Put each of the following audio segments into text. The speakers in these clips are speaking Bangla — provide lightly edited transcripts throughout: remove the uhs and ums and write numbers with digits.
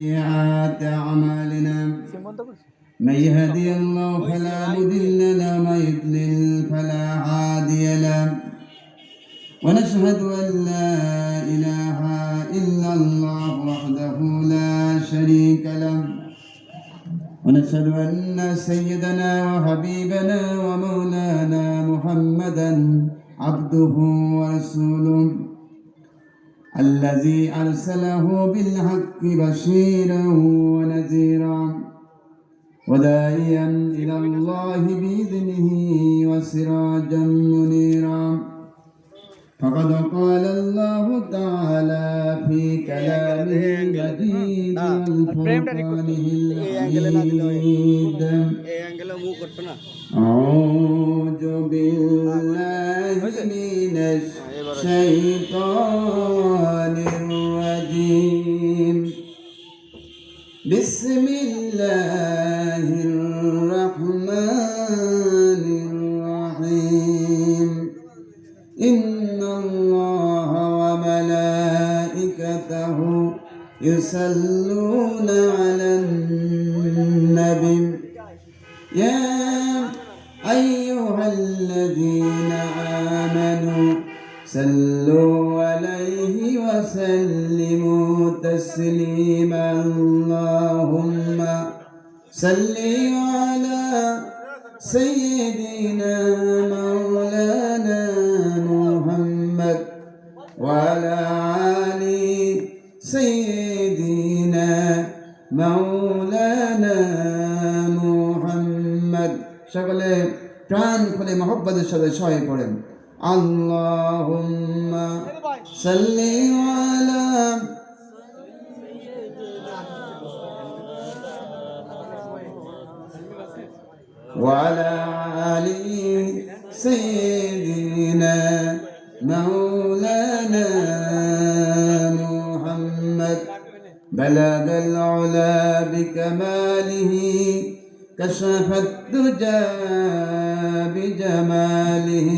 سيئات أعمالنا من يهدي الله فلا مضل له ومن يضلل فلا هادي له ونشهد أن لا إله إلا الله وحده لا شريك له ونشهد أن سيدنا وحبيبنا ومولانا محمدا عبده ورسوله الذي أرسله بالحق بشيرا ونذيرا وداعيا إلى الله بإذنه وسراجا منيرا فقد قال الله تعالى في كلامه المجيد والفرقانه الحميد أعوذ بالله من الشيطان الرجيم بسم الله الرحمن الرحيم إن الله وملائكته يصلون على النبي يا أيها الذين آمنوا صلوا عليه وسلموا تسليما اللهم صل على سيدنا مولانا محمد وعلى آل سيدنا مولانا محمد সকলে প্রাণ খুলে মহব্বতের সাথে সহায় পড়েন আল্লাহুম্মা সাল্লি আলা وعلى آل سيدنا مولانا محمد بلغ العلا بكماله كشف الدجى بجماله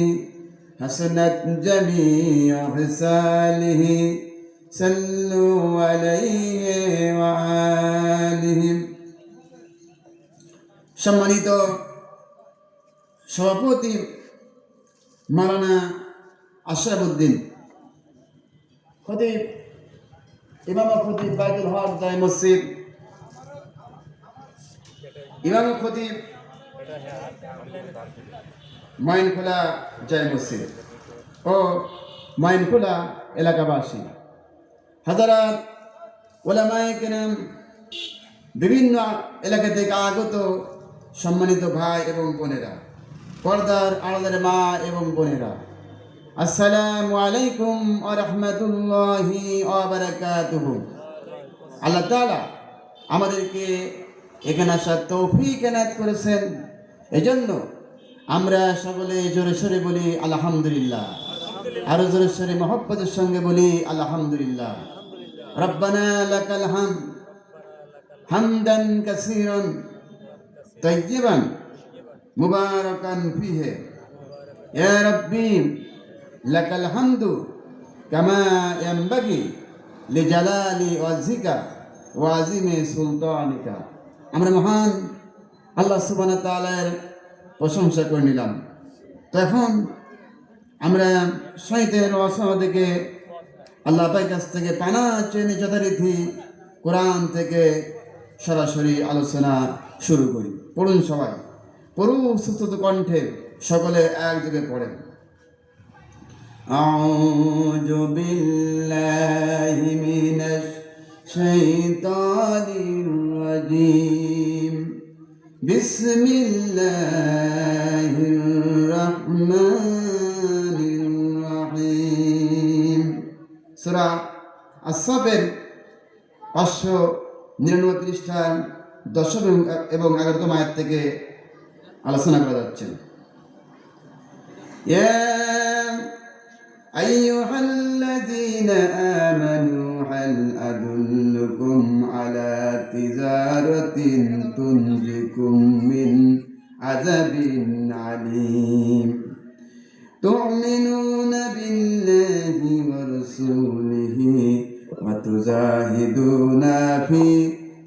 حسنت جميع خصاله صلوا عليه وآله সম্মানিত সভাপতি মাওলানা আশরাফউদ্দিন খতিব ইমাম খতিব বাইতুল হক জামে মসজিদ ইমাম খতিব মাইনখোলা জামে মসজিদ ও মাইনখোলা এলাকাবাসী হাজারাত উলামায়ে কেরাম বিভিন্ন এলাকা থেকে আগত সম্মানিত ভাই এবং বোনেরা পর্দার আড়ালের মা এবং বোনেরা আসসালামু আলাইকুম ওয়া রাহমাতুল্লাহি ওয়া বারাকাতুহু আল্লাহ তাআলা আমাদেরকে এখানে আসার তৌফিক এনায়েত করেছেন এজন্য আমরা সকলে জোরে সোরে বলি আলহামদুলিল্লাহ আরো জোরে সোরে মহব্বতের সঙ্গে বলি আলহামদুলিল্লাহ রব্বানা লাকাল হামদ হামদান কাসীরান طيبا مباركا فيه يا ربي لك الحمد كما ينبغي لجلال وجهك وعظيم سلطانك আমরা মহান আল্লাহ সুবহানাহু ওয়া তাআলার প্রশংসা করে নিলাম। তখন আমরা শয়তানের ওয়াসওয়াসা থেকে আল্লাহ পাকের কাছ থেকে পানাহ চেয়ে যথারীতি কোরআন থেকে সরাসরি আলোচনা শুরু করি। পড়ুন সবাই, পড়ুন সুস্থ কণ্ঠে সকলে একযোগে পড়েন। আউযু বিল্লাহি মিনাশ শাইতানির রাজীম বিসমিল্লাহির রাহমানির রাহিম। সূরা আস-সাফের 599 পৃষ্ঠার 10 এবং 11তম আয়াত থেকে আলোচনা করা যাচ্ছে। ইয়া আইয়ুহাল্লাযীনা আমানু হাল আদুল্লুকুম আলা তিজারাতিন তুনজিকুম মিন আযাবিন আলীম তু'মিনুনা বিল্লাহি ওয়া রাসূলিহি وتجاهدون في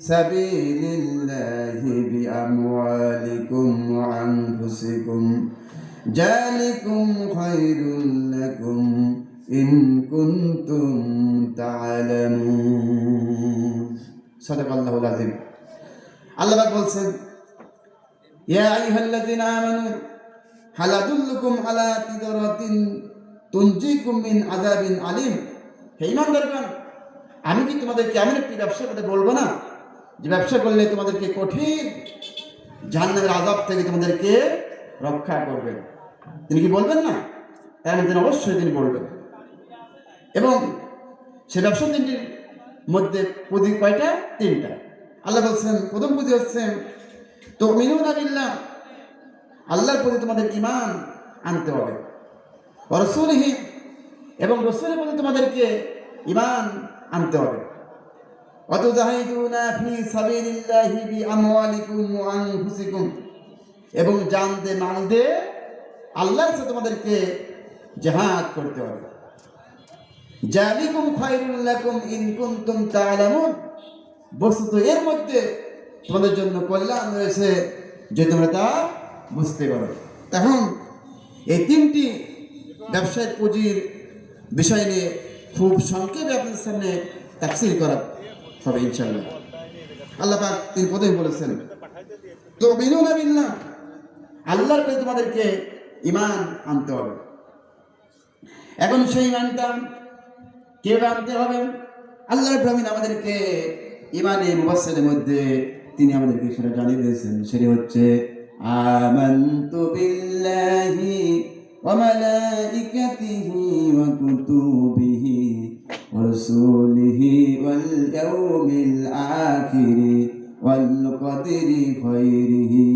সাবিলিল্লাহি বিআমওয়ালিকুম ওয়া আনফুসিকুম যালিকুম খায়রুল লাকুম ইন কুনতুম তা'লামুন। সাদাকাল্লাহুল আযীম। আল্লাহ পাক বলছেন, ইয়া আইয়ুহাল্লাযীনা আমানু হাল আদুল্লুকুম আলা তিজারাতিন তুনজিকুম মিন আযাবিন আলীম। হে ঈমানদারগণ, আমি কি তোমাদেরকে এমন একটি ব্যবসার কথা বলবো না, যে ব্যবসা করলে তোমাদেরকে কঠিন জাহান্নামের আযাব থেকে তোমাদেরকে রক্ষা করবেন? তিনি কি বলবেন না? তার মধ্যে অবশ্যই তিনি বলবেন। এবং সে ব্যবসা তিনটির মধ্যে পুঁজি কয়টা? তিনটা। আল্লাহ বলছেন, প্রথম পুঁজি হচ্ছে তুমিনুনা বিল্লাহ, আল্লাহর প্রতি তোমাদের ঈমান আনতে হবে। ওয়া রাসূলিহি, এবং রাসূলের প্রতি তোমাদেরকে ঈমান আনতে হবে। ওয়া তুজাহিদুনা ফি সাবিলিল্লাহি বিআমওয়ালিকুম ওয়া আনফুসিকুম, এবং জান দিয়ে মাল দিয়ে আল্লাহর সাথে তোমাদেরকে জিহাদ করতে হবে। যালিকুম খায়রুল লাকুম ইন কুনতুম তা'লামুন, বস্তুত এর মধ্যে তোমাদের জন্য কল্যাণ রয়েছে যে তোমরা তা বুঝতে পারো। তখন এই তিনটি ব্যবসায়িক পুঁজির বিষয় নিয়ে খুব সংক্ষেপে আপনাদের সামনে তাফসীর করা হবে ইনশাআল্লাহ। আল্লাহ পাক তিনি প্রথমে বলেছেন, তুমিনুনা বিল্লাহ, আল্লাহর প্রতি তোমাদেরকে ঈমান আনতে হবে। এখন সেই ঈমানটা কিভাবে আনতে হবে? আল্লাহ রাব্বুল আলামিন আমাদেরকে ঈমানে মুবাশশিরের মধ্যে তিনি আমাদেরকে সেটা জানিয়ে দিয়েছেন। সেটি হচ্ছে আমানতু বিল্লাহি ওয়া মালাইকাতিহি ওয়া কুতুবিহি ওয়া রাসূলিহি ওয়াল ইয়াউমিল আখিরি ওয়াল কদরি খায়রিহি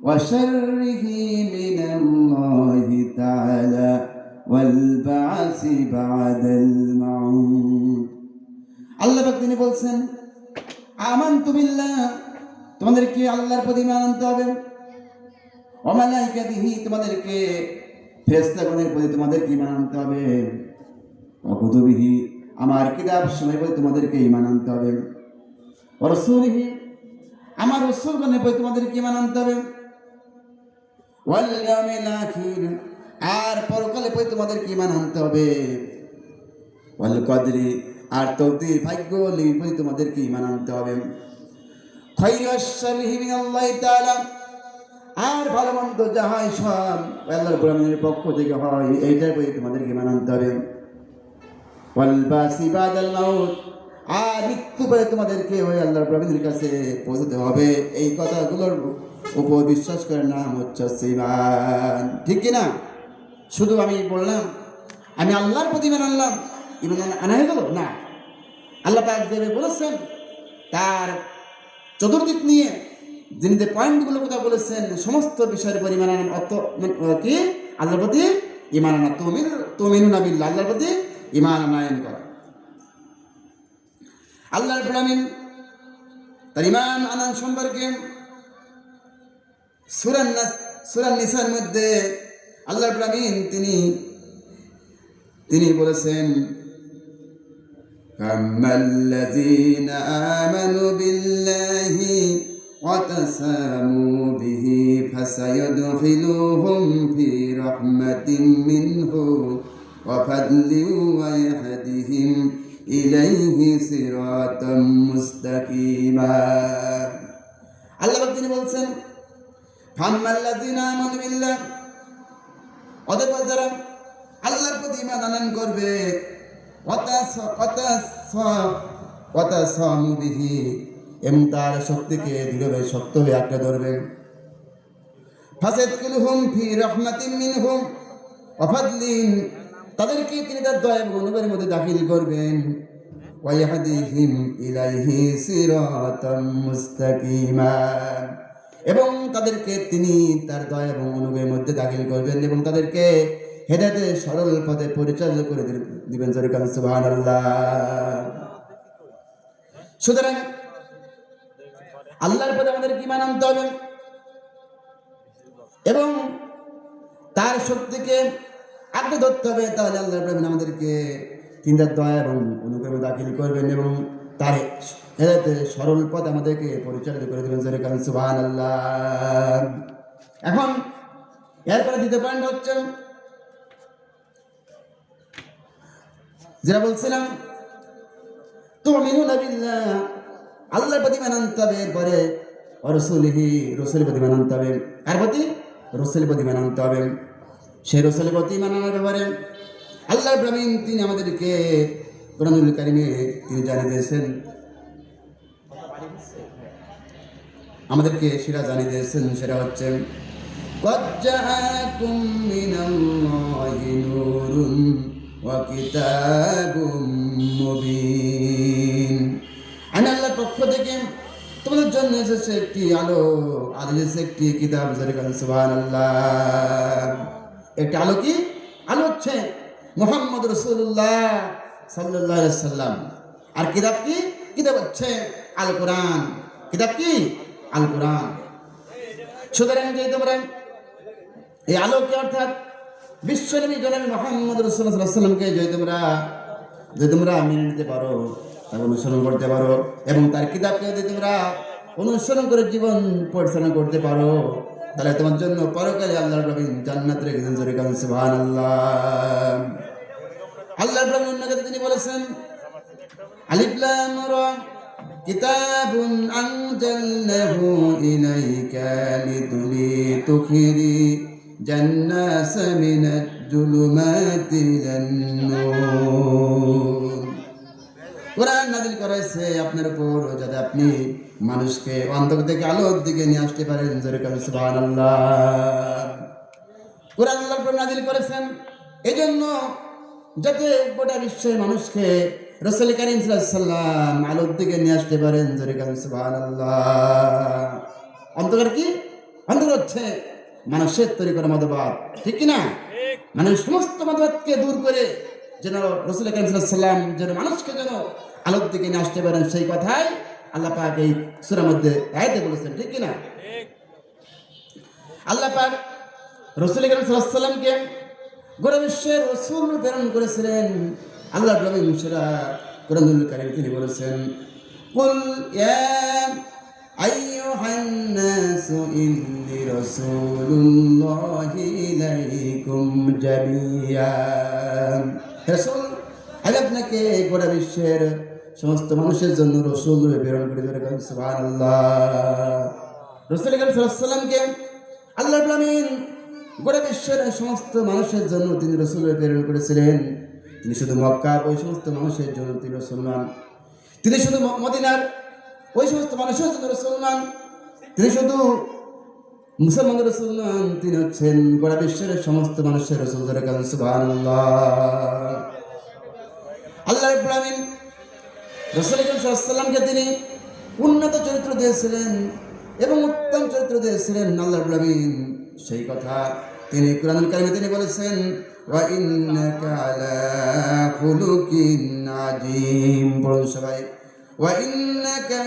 ওয়া শাররিহি মিনাল্লাহি তাআলা ওয়াল বা'সি বা'দাল মাউত। আল্লাহ পাক তিনি বলছেন, আমানতু বিল্লাহ, তোমাদেরকে আল্লাহর প্রতি ঈমান আনতে হবে। ওয়া মালাইকাতিহি, তোমাদেরকে ফেরেশতাগণের প্রতি তোমাদেরকে ঈমান আনতে হবে। ওয়া কুতুবিহি, আমার কিতাব সমূহের প্রতি তোমাদেরকে ঈমান আনতে হবে। ওয়া রাসূলিহি, আমার রাসূলগণের প্রতি তোমাদেরকে ঈমান আনতে হবে। ওয়াল ইয়াউমিল আখির, আর পরকালের প্রতি তোমাদেরকে ঈমান আনতে হবে। ওয়াল কদরি, আর তকদীর ভাগ্য লিপির প্রতি তোমাদেরকে ঈমান আনতে হবে। খায়রি ওয়াশ শাররিহি মিনাল্লাহি তাআলা, আর ভালো মন্দ যাহাই সব আল্লাহ রাব্বুল আলামিনের পক্ষ থেকে হয়, এইটার প্রতি তোমাদেরকে ঈমান আনতে হবে। ওয়াল বা'সি বা'দাল মাউত, আর মৃত্যু পরে তোমাদেরকে ওই আল্লাহ রাব্বুল আলামিনের কাছে পৌঁছতে হবে। এই কথাগুলোর উপর বিশ্বাস করার নাম হচ্ছে ঈমান। ঠিক কি না? শুধু আমি বললাম আমি আল্লাহর প্রতি ঈমান আনলাম, ঈমান আনা হয়ে গেল না। আল্লাহ পাক যেভাবে বলেছেন তার চতুর্দিক নিয়ে যিনি যে পয়েন্টগুলো কথা বলেছেন, সমস্ত বিষয়ের উপর ঈমান আনার অর্থ কি? আল্লাহর প্রতি ঈমান আনা। তুমিনুনা বিল্লাহ, আল্লাহর প্রতি ঈমান আনয়ন করা। আল্লাহ রাব্বুল আলামিন তার ঈমান আনান সম্পর্কে সূরা নিসার মধ্যে আল্লাহ রাব্বুল আলামিন তিনি বলেছেন, ফাম্মাল্লাযীনা আমানু বিল্লাহি ওয়া তাসামু বিহি ফাসায়াদখিলুহুম ফি রাহমাতিন মিনহু ওয়া ফাদলিন ওয়া ইয়াহদিহিম ইলাইহি সিরাতাম মুস্তাকিমা। আল্লাহ পাক তিনি বলছেন, ফাম্মাল্লাযীনা আমানু বিল্লাহ, অতঃপর যারা আল্লাহর প্রতি ঈমান আনয়ন করবে, ওয়া তাসামু বিহি, এবং তার শক্তিকে দৃঢ়ভাবে শক্তভাবে আঁকড়ে ধরবেন। ফাসায়াদখিলুহুম ফি রাহমাতিন মিনহু ওয়া ফাদলিন, তাদেরকে তিনি তার দয়া এবং অনুগ্রহের মধ্যে দাখিল করবেন। ওয়া ইয়াহদিহিম ইলাইহি সিরাতাম মুস্তাকিমা, এবং তাদেরকে তিনি তার দয়া এবং অনুগ্রহের মধ্যে দাখিল করবেন এবং তাদেরকে হেদায়েতের সরল পথে পরিচালিত করে দিবেন। সুবহানাল্লাহ। সুতরাং আল্লাহর প্রতি আমাদের ঈমান আনতে হবে এবং তার শক্তিকে আঁকড়ে ধরতে হবে। তাহলে আল্লাহ রাব্বুল আলামিন আমাদেরকে তিনি তার দয়া এবং অনুগ্রহে দাখিল করবেন এবং তার হেদায়েতের সরল পথ আমাদেরকে পরিচালিত করে দেবেন। সুবহানাল্লাহ। এখন এরপরে দ্বিতীয় পয়েন্ট হচ্ছে যেটা বলছিলাম, তুমিনুনা বিল্লাহ, আল্লাহর প্রতি ঈমান আনতে হবে, এরপরে রাসূলিহি, রাসূলের প্রতি ঈমান আনতে হবে। কার প্রতি? রাসূলের প্রতি ঈমান আনতে হবে। সেই রাসূলের প্রতি ঈমান আনার ব্যাপারে আল্লাহ রাব্বুল আলামিন তিনি আমাদেরকে কোরআনুল কারীমে তিনি জানিয়ে দিয়েছেন, আমাদেরকে সেটা জানিয়ে দিয়েছেন, সেটা হচ্ছে قد جاءكم من الله نور وكتاب مبين। আমি আল্লাহর পক্ষ থেকে তোমাদের জন্য এসেছে একটি আলো, আর এসেছে একটি কিতাব। সুবহানাল্লাহ। একটি আলো, কি আলো? হচ্ছে মুহাম্মদ রাসূলুল্লাহ সাল্লাল্লাহু আলাইহি সাল্লাম। আর কিতাব কি? কিতাব হচ্ছে আল কোরআন। কিতাব কি? আল কোরআন। সুতরাং যে তোমরা এই আলোকে অর্থাৎ বিশ্বনবী জনাব মুহাম্মদ রাসূলুল্লাহ সাল্লাল্লাহু আলাইহি সাল্লামকে যদি তোমরা মেনে নিতে পারো, তাকে অনুসরণ করতে পারো, এবং তার কিতাবকে যদি তোমরা অনুসরণ করে জীবন পরিচালনা করতে পারো, তাহলে তোমার জন্য পরকালে আল্লাহ রাব্বুল আলামিন জান্নাত রেখেছেন। সুবহানাল্লাহ। আল্লাহ রাব্বুল আলামিন অন্য কথা তিনি বলেছেন, আলিফ লাম রা কিতাবুন আনজালনাহু ইলাইকা লিতুখরি জান্নাস মিনাজ জুলুমাতি ইলান নূর। কোরআন নাযিল করেছে আপনার উপর যাতে আপনি মানুষকে অন্ধকার থেকে আলোর দিকে নিয়ে আসতে পারেন। সুবহানাল্লাহ। কোরআন আল্লাহর উপর নাযিল করেছেন এজন্য যাতে গোটা বিশ্বের মানুষকে রাসূল কারীম সাল্লাল্লাহু আলাইহি ওয়াসাল্লাম আলোর দিকে নিয়ে আসতে পারেন। সুবহানাল্লাহ। অন্ধকার কি? অন্ধকার হচ্ছে মানুষের তৈরি করা মতবাদ, ঠিক কি না? মানে সমস্ত মতবাদকে দূর করে যেন রাসূল কারীম সাল্লাল্লাহু আলাইহি ওয়াসাল্লাম যেন মানুষকে যেন আলোর দিকে নিয়ে আসতে পারেন, সেই কথাই আল্লাহ পাক এই সূরার মধ্যে আয়াতে বলেছেন, ঠিক কি না? আল্লাহ পাক রাসূল কারীম সাল্লাল্লাহু আলাইহি ওয়াসাল্লামকে গোটা বিশ্বের রাসূল প্রেরণ করেছিলেন। আল্লাহ রাব্বুল আলামিন সেটা কোরআনুল কারীমে তিনি বলেছেন, কুল ইয়া আইয়ুহান নাসু ইন্নী রাসূলুল্লাহি ইলাইকুম জামিয়া। রাসূল, আমি আপনাকে গোটা বিশ্বের সমস্ত মানুষের জন্য রাসূল রূপে প্রেরণ করে দিয়েছেন। সুবহানাল্লাহ। রাসূল কারীম সাল্লাল্লাহু আলাইহি ওয়াসাল্লামকে আল্লাহ রাব্বুল আলামিন গোটা বিশ্বের সমস্ত মানুষের জন্য তিনি রাসূল রূপে প্রেরণ করেছিলেন। তিনি শুধু মক্কার ওই সমস্ত মানুষের জন্য তিনি রাসূল নন, তিনি শুধু মদিনার ওই সমস্ত মানুষের জন্য রাসূল নন, তিনি শুধু মুসলমানদের রাসূল নন, তিনি হচ্ছেন গোটা বিশ্বের সমস্ত মানুষের রাসূল। সুবহানাল্লাহ। আল্লাহ রাব্বুল আলামিন রাসূল সাল্লাল্লাহু আলাইহি ওয়াসাল্লামকে তিনি উন্নত চরিত্র দিয়েছিলেন এবং উত্তম চরিত্র দিয়েছিলেন। আল্লাহ রাব্বুল আলামিন সেই কথা তিনি কোরআনুল কারীমে তিনি বলেছেন, ওয়া ইন্নাকা আলা খুলুকিন আযীম। বলুন সবাই, ওয়া ইন্নাকা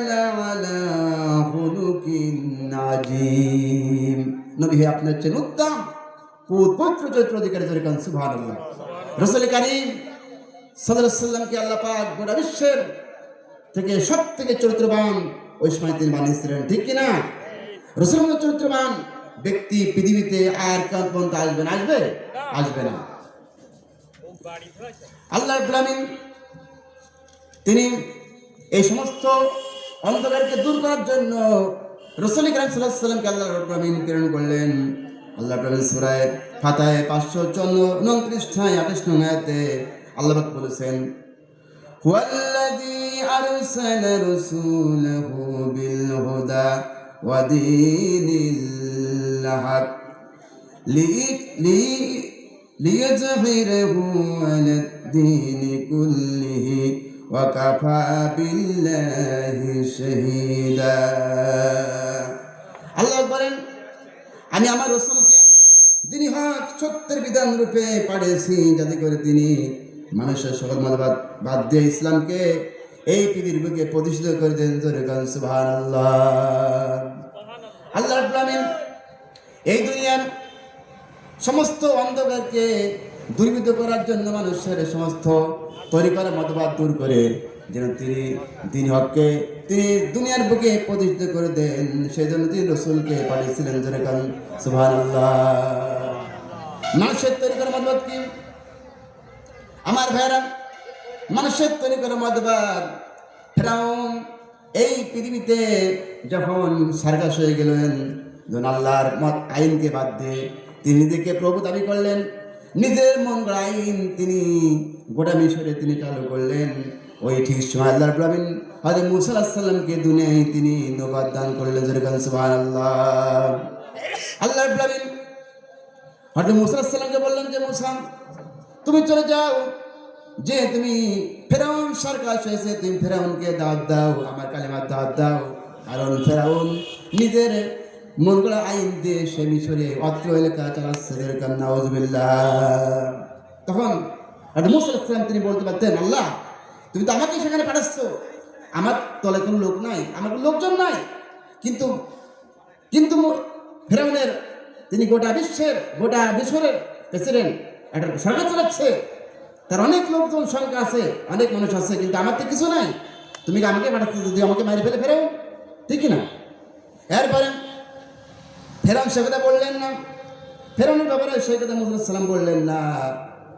আলা খুলুকিন আযীম। নবী হে, আপনি হচ্ছেন উত্তম পবিত্র চরিত্র অধিকারী। সুবহানাল্লাহ। রাসূল কারীম সাল্লাল্লাহু আলাইহি ওয়াসাল্লামকে আল্লাহ পাক গোটা বিশ্বের থেকে সব থেকে চরিত্রবান ওই সময় তিনি বানিয়েছিলেন, ঠিক কিনা? রাসূল চরিত্রবান ব্যক্তি পৃথিবীতে আর কার পর্যন্ত আসবে না। আল্লাহ রাব্বুল আলামিন তিনি এই সমস্ত অন্ধকারকে দূর করার জন্য রাসূল কারীম সাল্লাল্লাহু আলাইহি ওয়াসাল্লামকে আল্লাহ রাব্বুল আলামিন প্রেরণ করলেন। আল্লাহ রাব্বুল আলামিন সূরা ফাতিহায় 529 28 নং আয়াতে আল্লাহ পাক বলেছেন, হুয়াল্লাযী আরসালা রাসূলাহু বিল হুদা ওয়া দীনিল হক লিইয়ুযহিরাহু আলাদ দীনি কুল্লিহি ওয়া কাফা বিল্লাহি শাহীদা। আল্লাহ বলেন, আমি আমার রাসূলকে তিনি হক সত্যের বিধান রূপে পাঠিয়েছি, যাতে করে তিনি মানুষের সকল মতবাদ বাদ দিয়ে ইসলামকে এই পৃথিবীর বুকে প্রতিষ্ঠিত করে দেন। সুবহানাল্লাহ। আল্লাহ রাব্বুল আলামিন এই দুনিয়ার সমস্ত অন্ধকারকে দূরীভূত করার জন্য মানুষের সমস্ত তৈরি করা মতবাদ দূর করে যেন তিনি দিন হককে তিনি দুনিয়ার বুকে প্রতিষ্ঠিত করে দেন, সেই জন্য তিনি রসুলকে পাঠিয়েছিলেন। যেরকম সুবহানাল্লাহ। মানুষের তৈরি করা মতবাদ কি আমার ভাইরা? মানুষের তৈরি করা মতবাদ ফেরাউন এই পৃথিবীতে যখন সার্কাস হয়ে গেলেন, যখন আল্লাহর মত আইনকে বাদ দিয়ে তিনি নিজেকে প্রভু দাবি করলেন, নিজের মন গড়া আইন তিনি গোটা মিশরে তিনি চালু করলেন। ওই ঠিক সময় আল্লাহ রাব্বুল আলামিন হযরত মূসা আলাইহিস সালামকে দুনিয়ায় তিনি নবুয়ত দান করলেন। যেরকম সুবহানাল্লাহ। আল্লাহ রাব্বুল আলামিন হযরত মূসা আলাইহিস সালামকে বললেন যে মূসা তুমি চলে যাও, যে তুমি ফেরাউন সরকার হয়েছে, তুমি ফেরাউনকে দাওয়াত দাও, আমার কালিমার দাওয়াত দাও। কারণ ফেরাউন নিজের মন গড়া আইন দিয়ে সে মিশরে অত্র এলাকা চালাচ্ছে। যেরকম নাউজুবিল্লাহ। তখন মূসা আলাইহিস সালাম তিনি বলতে পারতেন, আল্লাহ তুমি তো আমাকে সেখানে পাঠাচ্ছ, আমার তলে কোনো লোক নাই, আমার কোনো লোকজন নাই, কিন্তু কিন্তু ফেরাউনের তিনি গোটা মিশরের প্রেসিডেন্ট, একটা সরকার চালাচ্ছে, তার অনেক লোকজন সংখ্যা আছে, অনেক মানুষ আছে, কিন্তু আমার তো কিছু নাই, তুমি কি আমাকে পাঠাচ্ছ যদি আমাকে মারি ফেলে ফেরাও, ঠিক না? এরপরে ফেরাউন সে কথা বললেন না, ফেরাউনের ব্যাপারে সেই কথা মূসা আলাইহিস সালাম বললেন না।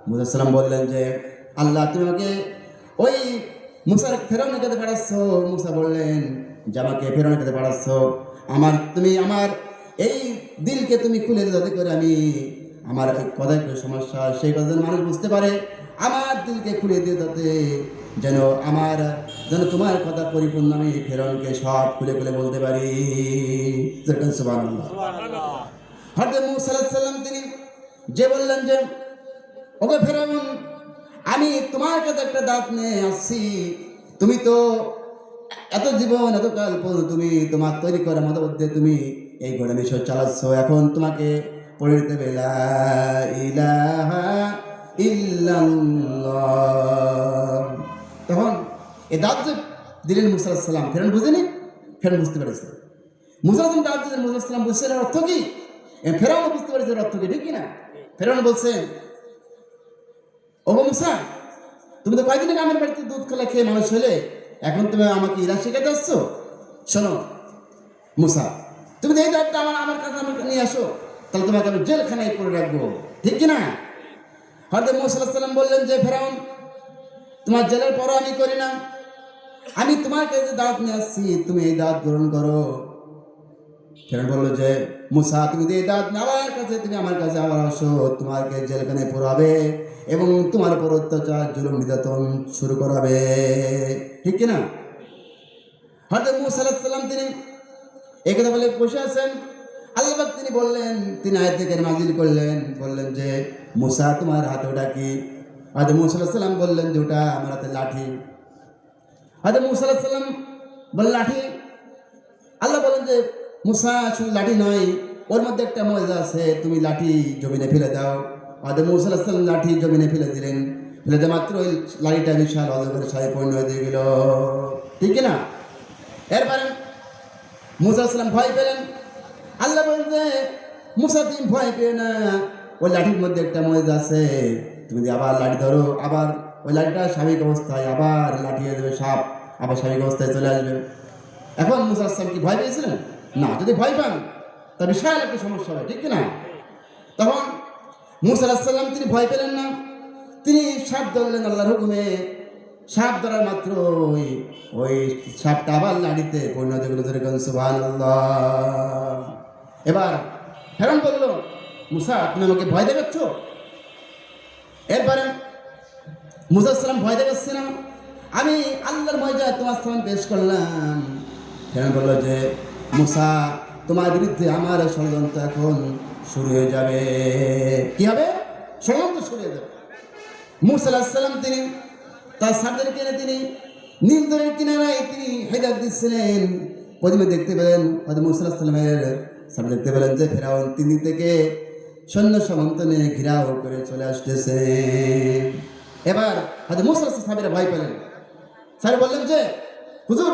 মূসা আলাইহিস সালাম বললেন যে আল্লাহ তুমি আমাকে ওই ফেরাউনের কাছে পাঠাচ্ছ। মূসা বললেন যে আমাকে ফেরাউনের কাছে পাঠাচ্ছ, তুমি আমার এই দিলকে তুমি খুলে দিও, যাতে করে আমি আমার কথায় কোনো সমস্যা সেই কথা যেন মানুষ বুঝতে পারে, আমার দিলকে খুলে দিয়ে যাতে যেন তোমার কথা পরিপূর্ণ আমি ফেরাউনকে সব খুলে খুলে বলতে পারি। সুবহানাল্লাহ। হযরত মূসা আলাইহিস সালাম তিনি যে বললেন যে ওগো ফেরাউন, আমি তোমার কাছে একটা দাওয়াত নিয়ে আসছি, তুমি তো এত জীবন এত কাল পর তুমি তোমার তৈরি করা মতবাদ দিয়ে তুমি এই গোটা মিশর চালাচ্ছ, এখন তোমাকে পড়ে নিতে হবে লা ইলাহা ইল্লাল্লাহ। তখন এই দাওয়াত দিলেন মূসা আলাইহিস সালাম, ফেরাউন বুঝেনি, ফেরাউন বুঝতে পেরেছে। মূসা আলাইহিস সালাম দাওয়াত দিলেন, মূসা আলাইহিস সালাম বুঝছে এর অর্থ কি, ফেরাউন বুঝতে পেরেছে এর অর্থ কি, ঠিক কিনা? ফেরাউন বলছে ওগো মূসা, তুমি তো কয়েকদিন আগে আমার বাড়িতে দুধ কলা খেয়ে মানুষ হলে, এখন তুমি আমাকে ইরা শেখাতে আসছো? শোনো মূসা, তুমি এই দাওয়াতটা আমার কাছে আমাকে নিয়ে আসো, তাহলে তোমাকে আমি জেলখানায় পড়ে রাখবো, ঠিক কিনা? হযরত মূসা আলাইহিস সালাম বললেন যে ফেরাউন, তোমার জেলের পরও আমি করি না, আমি তোমার কাছে দাওয়াত নিয়ে আসছি, তুমি এই দাওয়াত গ্রহণ করো। ফেরাউন বললো যে মূসা, তুমি এই দাওয়াত নেওয়ার কাছে তুমি আমার কাছে আবার আসো, তোমাকে জেলখানায় পড়াবে এবং তোমার উপর অত্যাচার জুলুম নির্যাতন শুরু করাবে, ঠিক কিনা? হযরত মূসা আলাইহিস সালাম তিনি এই কথা বলে বসে আছেন। আল্লাহ পাক তিনি বললেন, তিনি আয়াত থেকে নাযিল করলেন, বললেন যে মূসা তোমার হাতে ওটা কি? হযরত মূসা আলাইহিস সালাম বললেন যে ওটা আমার হাতে লাঠি। হযরত মূসা আলাইহিস সালাম বললেন লাঠি। আল্লাহ বলেন যে মূসা শুধু লাঠি নয়, ওর মধ্যে একটা মজা আছে, তুমি লাঠি জমিনে ফেলে দাও। হযরত মূসা আলাইহিস সালাম লাঠি জমিনে ফেলে দিলেন, ফেলে দেওয়া মাত্র ওই লাঠিটা বিশাল অজগরের সাথে পরিণত হয়ে গেল, ঠিক না? এরপরে মূসা আলাইহিস সালাম ভয় পেলেন। আল্লাহ বলেন যে মূসা তুমি ভয় পেও না, ওই লাঠির মধ্যে একটা মজা আছে, তুমি যদি আবার লাঠি ধরো, আবার ওই লাঠিটা স্বাভাবিক অবস্থায় আবার লাঠি হয়ে যাবে, সাপ আবার স্বাভাবিক অবস্থায় চলে আসবে। এখন মূসা আলাইহিস সালাম কি ভয় পেয়েছিলেন? না। যদি ভয় পান তা বিশাল একটা সমস্যা হবে, ঠিক না? তখন মূসা আলাইহিস সালাম তিনি ভয় পেলেন না, তিনি সাপ ধরলেন আল্লাহর হুকুমে। সাপ ধরার মাত্র ওই সাপটা আবার লাঠিতে পরিণত হলো। সুবহানাল্লাহ। এবার ফেরাউন বলল, মূসা তুমি আমাকে ভয় দেখাচ্ছ? এরপরে মূসা আলাইহিস সালাম ভয় দেখাচ্ছে না, আমি আল্লাহর মজা তোমার সামনে পেশ করলাম। ফেরাউন বলল যে মূসা তোমার বিরুদ্ধে আমার ষড়যন্ত্র এখন শুরু হয়ে যাবে। কি হবে? ষড়যন্ত্র শুরু হয়ে যাবে। মূসা আলাইহিস সালাম তিনি তার সাপদের কিনে তিনি নীল দরিয়ার কিনারায় তিনি হেদায়েত দিচ্ছিলেন। প্রথমে দেখতে পেলেন হযরত মূসা আলাইহিস সালামের সামনে দেখতে পেলেন যে ফেরাউন তিন দিক থেকে সৈন্য সামন্ত নিয়ে ঘেরাও করে চলে আসতেছে। এবার হযরত মূসা আলাইহিস সালামের ভয় পেলেন, স্যার বললেন যে হুজুর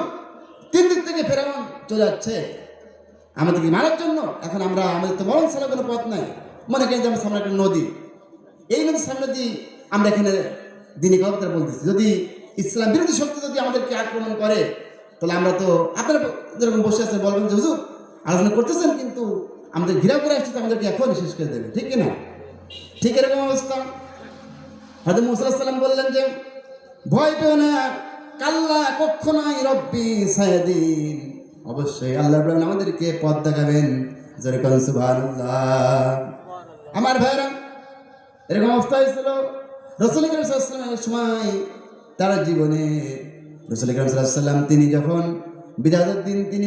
তিন দিক থেকে ফেরাউন চলে যাচ্ছে আমাদেরকে মারার জন্য, এখন আমাদের তো বরং ছাড়া কোনো পথ নাই, মনে করেন যে আমার সামনে একটা নদী, এই নদীর সামনে দিয়ে আমরা এখানে দিনে কথা বলতেছি, যদি ইসলাম বিরোধী শক্তি যদি আমাদেরকে আক্রমণ করে, তাহলে আমরা তো আপনারা যেরকম বসে আছেন বলবেন যে হুজুর আলোচনা করতেছেন কিন্তু আমাদের ঘিরাও করে আসছে, আমাদেরকে এখনই শেষ করে দেবে, ঠিক কিনা? ঠিক এরকম অবস্থা। হয়তো মুসা আলাইহিস সালাম বললেন যে ভয় পেও না, কাল্লা কখনোই রব্বি সায়াদিন, অবশ্যই আল্লাহ রাব্বুল আলামিন আমাদেরকে পথ দেখাবেন। যেরকম সুবহানাল্লাহ। আমার ভাইরা, এরকম অবস্থা হয়েছিল রাসূল কারীম সাল্লাল্লাহু আলাইহি ওয়াসাল্লামের সময়। তার জীবনে রাসূল কারীম সাল্লাল্লাহু আলাইহি ওয়াসাল্লাম তিনি যখন বিদায়ের দিন তিনি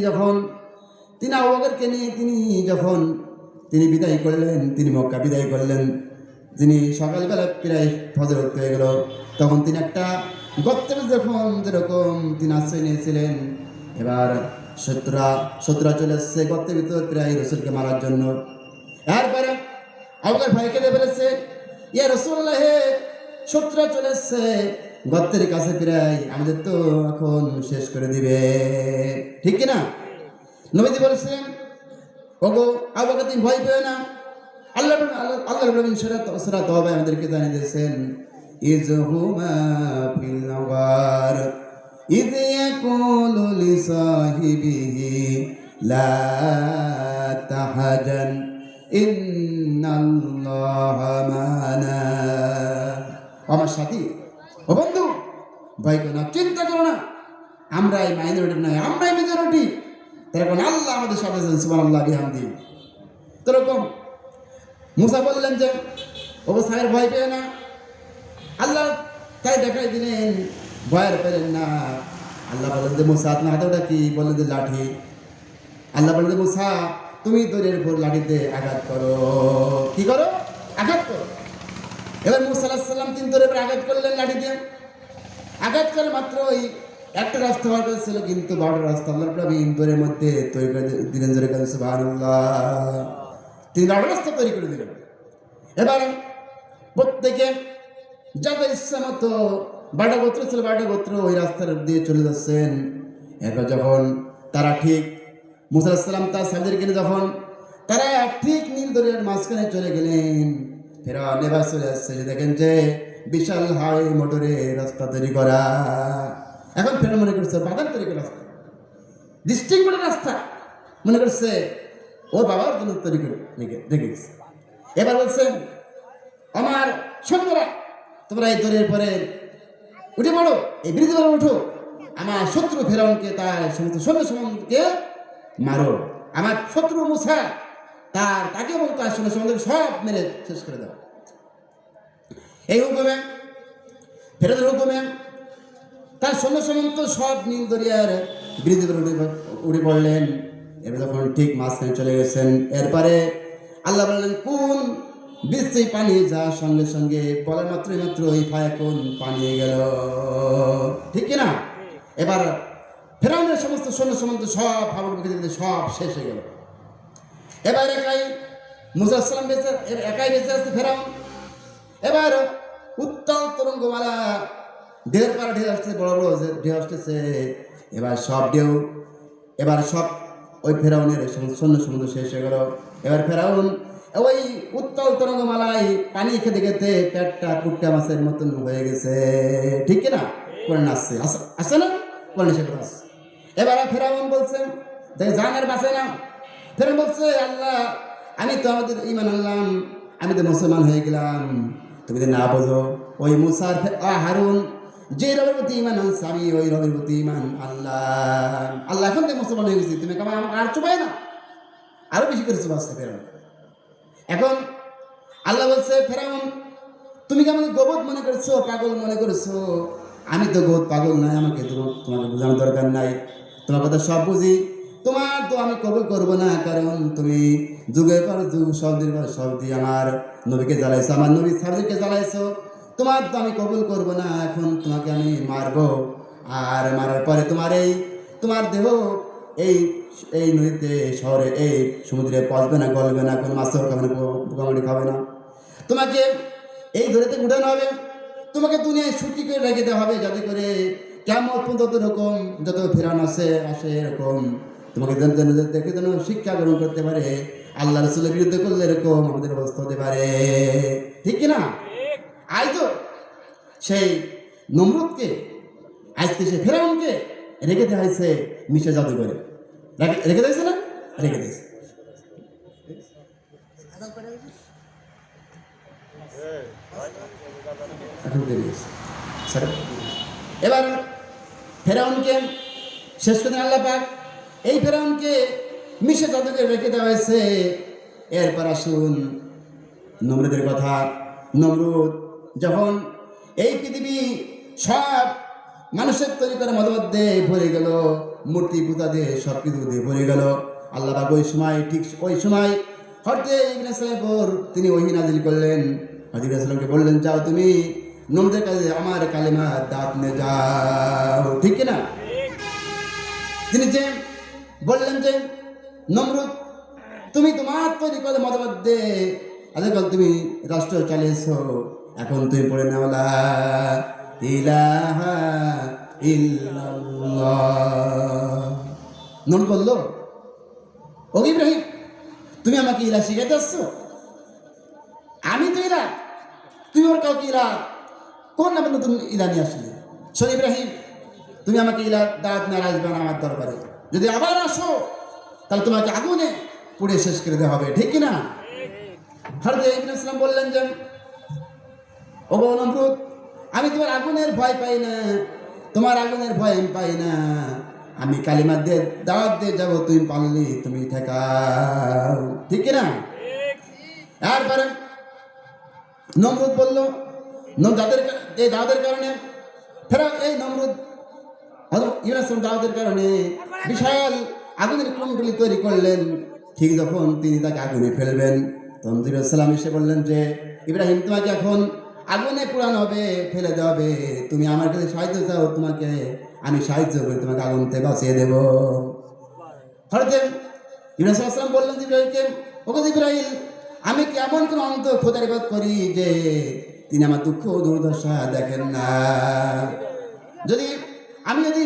আবু বকরকে নিয়ে তিনি বিদায় করলেন, তিনি মক্কা বিদায় করলেন। তিনি সকালবেলা প্রায় ফজর হয়ে গেল, তখন তিনি একটা গর্তের যেরকম তিনি আশ্রয় নিয়েছিলেন। এবার শত্রুরা চলে এসছে গর্তের ভিতর প্রায় রসুলকে মারার জন্য। এরপরে আবু বকর ভয় কেঁদে ফেলেছে, ইয়া রাসূলুল্লাহ, হে শত্রুরা চলে এসছে গর্তের কাছে, প্রায় আমাদের তো এখন শেষ করে দিবে, ঠিক কিনা? নবীজি বলেছিলেন, ওগো আবু বকর তুমি ভয় পেও না, আল্লাহ রাব্বুল আলামিন সূরা তাওবায় আমাদেরকে জানিয়ে দিয়েছেন, ইযহুমা ফিল গার ইয ইয়াকুলু লিসাহিবিহি লা তাহাজান ইন্নাল্লাহা মা'ানা। আমার সাথী, ও বন্ধু, ভয় করো না, চিন্তা করো না, আমরাই মাইনরিটি নয়, আমরাই মেজরিটি। তখন আল্লাহ আমাদের সাথে আছেন, সুবহানাল্লাহ বিহামদিহি। এরকম মুসা বললেন যে ওগো সাহেব ভয় পেয়ে না, আল্লাহ তাই দেখাই দিলেন, ভয়ের পেলেন না। আল্লাহ বললেন যে মুসা আপনার হাতে ওটা কি? বললেন যে লাঠি। আল্লাহ বললেন যে মুসা তুমি দড়ির উপর লাঠিতে আঘাত করো। কি করো? আঘাত করো। এবার মুসা আলাইহিস সালাম তিন দড়ির উপর আঘাত করলেন লাঠি দিয়ে। আঘাত করে মাত্র ওই একটা রাস্তা বার করেছিল, কিন্তু 12টা রাস্তা আল্লাহ রাব্বুল আলামিন দড়ির মধ্যে তৈরি করে দিলেন। জোরে বলেন সুবহানাল্লাহ। তিনি 12টা রাস্তা তৈরি করে দিলেন। এবার প্রত্যেকে যাদের ইচ্ছা মতো 12টা গোত্র ছিল, 12টা গোত্র ওই রাস্তার দিয়ে চলে যাচ্ছেন। এরপর যখন তারা ঠিক মুসা আলাইহিস সালাম তার সাহাবীদেরকে নিয়ে যখন তারা ঠিক নীল দরিয়ার মাঝখানে চলে গেলেন, ফেরাউন এবার চলে আসছে, দেখেন যে বিশাল হাই মোটরে রাস্তা তৈরি করা। এখন ফেরাউন মনে করছে বাগান তৈরি করা রাস্তা, ডিস্ট্রিক্ট বোর্ডের রাস্তা মনে করছে ওর বাবার জন্য তৈরি করে রেখেছে। এবার বলছে আমার সৈন্যরা তোমরা এই দড়ির পরে উঠে পড়ো, এই ব্রিজে পরে উঠো, আমার শত্রু ফেরাউনকে তার সমস্ত সৈন্য সম্বন্ধকে মারো। আমার শত্রু মুসা তাকে এবং তার সৈন্য সম্বন্ধকে সব মেরে শেষ করে দাও। এই হুকুমে ফেরাউনের হুকুমে তার সৈন্য সম্বন্ধ সব নীল দরিয়ার ব্রিজে পরে উঠে পড়লেন। এবার যখন ঠিক মাঝখানে চলে গেছেন, এরপরে আল্লাহ বললেন কোন বৃষ্টি পানি যাওয়ার সঙ্গে সঙ্গে বলার মাত্র ওই ফায়াকুন পানি গেল, ঠিক কিনা? এবার ফেরাউনের সমস্ত সৈন্য সম্বন্ধ সব হাবুড় মুখে সব শেষ হয়ে গেল। এবার একাই মুসা আলাইহিস সালাম একাই বেঁচে আসছে ফেরাউন। এবার উত্তাল তরঙ্গমালা ঢেউর পাড়া ঢেউ আসছে, বড় বড় ঢেউ আসতেছে। এবার সব ওই ফেরাউনের সৈন্য সম্বন্ধ শেষ হয়ে গেল। এবার ফেরাউন ওই উত্তাল তরঙ্গমালায় পানি খেতে খেতে পেটটা কুট্টা মাছের মতন হয়ে গেছে, ঠিক কিনা? কোরআন আসছে না, কোরআন সে কথা আসছে। এবার ফেরাউন বলছে দেখে জানের বাঁচে না। ফেরাউন বলছে আল্লাহ আমি তো আমাদের ঈমান আনলাম, আমি তো মুসলমান হয়ে গেলাম, তুমি যদি না বোঝো ওই মুসা আর হারুন যে রবের প্রতি ঈমান আনছে আমি ওই রবের প্রতি ঈমান আল্লাহ এখন তো মুসলমান হয়ে গেছি, তুমি আমাকে আর চুবাই না, আরো বেশি করে চুবাচ্ছে ফেরাউন। এখন আল্লাহ বলছে ফেরাউন তুমি কি আমাকে গোবৎ মনে করছো, পাগল মনে করছো? আমি তো গোবৎ পাগল নাই, আমাকে তোমাকে বোঝানোর দরকার নাই, তোমার কথা সব বুঝি, তোমার তো আমি কবুল করবো না, কারণ তুমি যুগের পর যুগ শব্দের পর শব্দ আমার নবীকে জ্বালাইছো, আমার নবী সাহাবীদেরকে জ্বালাইছো, তোমার তো আমি কবুল করবো না। এখন তোমাকে আমি মারবো, আর মারার পরে তোমার দেহ এই নদীতে শহরে এই সমুদ্রে পচবে না, গলবে না, কোনো মাছও খাবে না, পোকামাকড়ি খাবে না, তোমাকে এই ধরেতে উঠানো হবে, তোমাকে দুনিয়ায় ছুটি করে রেখে দেওয়া হবে, যাতে করে কেমন পর্যন্ত এরকম যত ফেরান আসে এরকম তোমাকে দেখে যেন শিক্ষা গ্রহণ করতে পারে। আল্লাহ রাসূলের বিরুদ্ধে করলে এরকম আমাদের অবস্থা হতে পারে, ঠিক কিনা? আই তো সেই নমরুদকে আজকে সে ফেরাউনকে রেখে দেওয়া হয়েছে মিশে জাদুঘরে। রেখে দিয়েছে না? রেখে দিয়েছে। এবার ফেরাউনকে শেষ করে আল্লাহ পাক এই ফেরাউনকে মিশে জাদুঘরে রেখে দেওয়া হয়েছে। এরপর আসুন নমরুদের কথা। নমরুদ যখন এই পৃথিবী সব মানুষের তৈরি করা মতবাদে ভরে গেল, মূর্তি পূজা দিয়ে সব কিছু দিয়ে ভরে গেল, আল্লাহ পাক ওই সময় ঠিক ওই সময় হঠাৎ ইবনে সালামের উপর তিনি ওহী নাযিল করলেন। হযরত ইবনে সালামকে বললেন, যাও তুমি নমরুদের কাছে আমার কালেমা দাওয়াত নিয়ে যাও। ঠিক কিনা? তিনি যে বললেন যে নমরুদ, তুমি তোমার তৈরি করে মতবাদ দিয়ে আজকাল তুমি রাষ্ট্র চালিয়েছো, এখন তুমি পড়ে নাও লা ইলাহা ইল্লাল্লাহ। নমরুদ বলল, ও ইব্রাহিম, তুমি আমাকে ইলা শিখাইতে আসছো? আমি তো ইলা, তুমি ওর কাউকে ইলা কোন নামে তুমি ইলা নিয়ে আসলে? শোন ইব্রাহিম, তুমি আমাকে ইলা দাওয়াত নিয়ে আসবে না আমার দরবারে। যদি আবার আসো তাহলে তোমাকে আগুনে পুড়ে শেষ করে দেওয়া হবে। ঠিক কিনা? হযরত ইবনে সালাম বললেন যে, ও নমরুদ, আমি তোমার আগুনের ভয় পাই না, তোমার আগুনের ভয় আমি পাই না। আমি কালিমা দিয়ে দাওয়াত দিয়ে যাবো, তুমি পারলি তুমি ঠেকাও। ঠিক কিনা? তারপরে নমরুদ বলল, যাদের এই দাওয়াতের কারণে ফেরা এই নমরুদ ইউনাসের দাওয়াতের কারণে বিশাল আগুনের কুণ্ডলী তৈরি করলেন। ঠিক যখন তিনি তাকে আগুনে ফেলবেন, তখন জিবরাইল সালাম এসে বললেন যে, ইব্রাহিম, তোমাকে এখন আগুনে পোড়ানো হবে, ফেলে দেওয়া হবে, তুমি আমার কাছে সাহায্য চাও, তোমাকে আমি সাহায্য করে তোমাকে আগুন থেকে বাঁচিয়ে দেব। হযরত ইউনুস আলাইহিস সালাম বললেন জিবরাইলকে, ওগো জিবরাইল, আমি কি এমন কোন অন্ত খোদার ইবাদত করি যে তিনি আমার দুঃখ দুর্দশা দেখেন না? যদি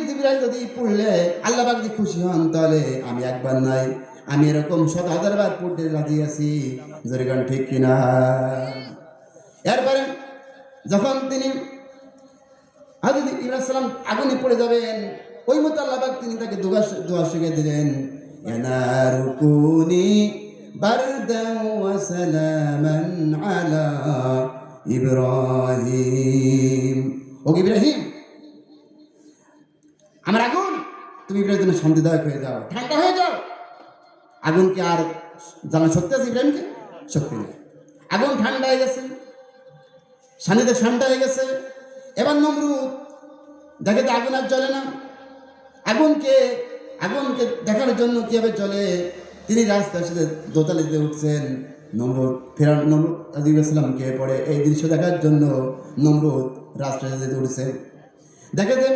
জিবরাইল যদি পড়লে আল্লাহ পাক যদি খুশি হন, তাহলে আমি একবার নাই, আমি এরকম ১০০০০ বার পড়তে রাজি আছি। জোরে গান ঠিক কিনা? এরপরে যখন তিনি হযরত ইব্রাহিম সালাম আগুনে পড়ে যাবেন, ওই মতো আল্লাহ পাক তিনি তাকে দোয়া শিখিয়ে দিলেন, ইয়ানারু কুনি বারদান ওয়া সালামান আলা ইব্রাহিম। ও ইব্রাহিম, আমার আগুন, তুমি ইব্রাহিমের জন্য শান্তিদায়ক হয়ে যাও, ঠান্ডা হয়ে যাও। আগুনকে আর জানার শক্তি আছে ইব্রাহিমকে? শক্তি নেই। আগুন ঠান্ডা হয়ে গেছে, শান্তিতে ঠান্ডা হয়ে গেছে। এবার নমরুদ দেখে যে আগুন আর জ্বলে না। আগুনকে দেখার জন্য কিভাবে জ্বলে, তিনি রাস্তার সাথে দোতলাতে উঠছেন। নমরুদ আলাইহিসসালামকে পরে এই দৃশ্য দেখার জন্য নমরুদ রাস্তায় যেতে উঠছে। দেখে যে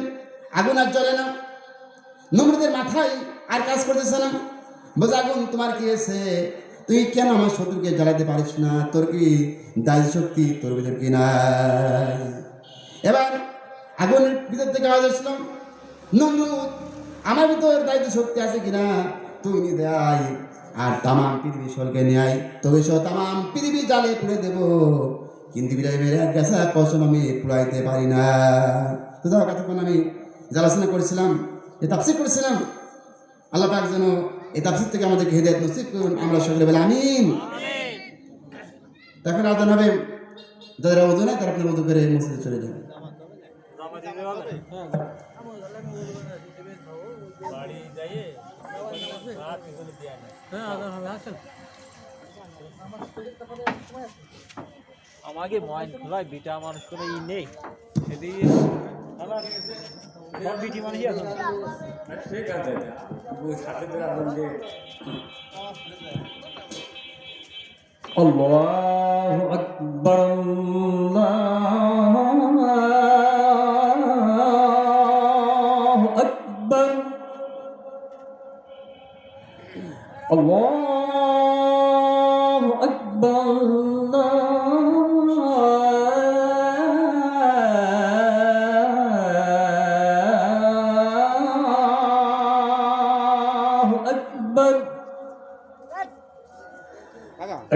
আগুন আর জ্বলে না, নমরুদের মাথায় আর কাজ করতেছে না। বলছে, আগুন তোমার কি হয়েছে? তুই কেন আমার শত্রুকে জ্বালাতে পারিস না? তোর কি দায় শক্তি তোর ভিতর কি নাই? এবার আগুনের ভিতর থেকে আওয়াজ আসলো, নমরুদ, আমার ভিতর দায়িত্ব শক্তি আছে কিনা তুই নিয়ে দেয়, আর তামাম পৃথিবী স্বর্গে নেয়, তবে সহ তামাম পৃথিবী জালে পুড়ে দেব, কিন্তু ইব্রাহিমের এক গাছা পশম আমি পুড়াইতে পারি না। তো দেখো, কতক্ষণ আমি জালাসনা করেছিলাম, তাফসীর করেছিলাম। আল্লাহ পাক যেন এই তাফসীর থেকে আমাদেরকে হিদায়াত নসিব করুন। আমরা সকলে বলে আমিন। তখন আদান হবে, যারা ওযু নেই তারা আপনার ওযু করে মসজিদে চলে যান। আমাকে ময়ন খোলায় বিটা মানুষ করে ই নেই, এদিকে সব বিটি মানুষই আছে। ঠিক আছে, আল্লাহু আকবার, আল্লাহু আকবার, আল্লাহু আকবার, আল্লাহু আকবার।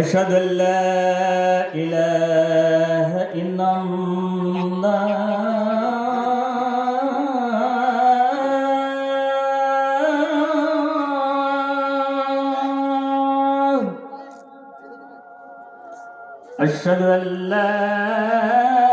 أشهد أن لا إله إلا الله أشهد أن لا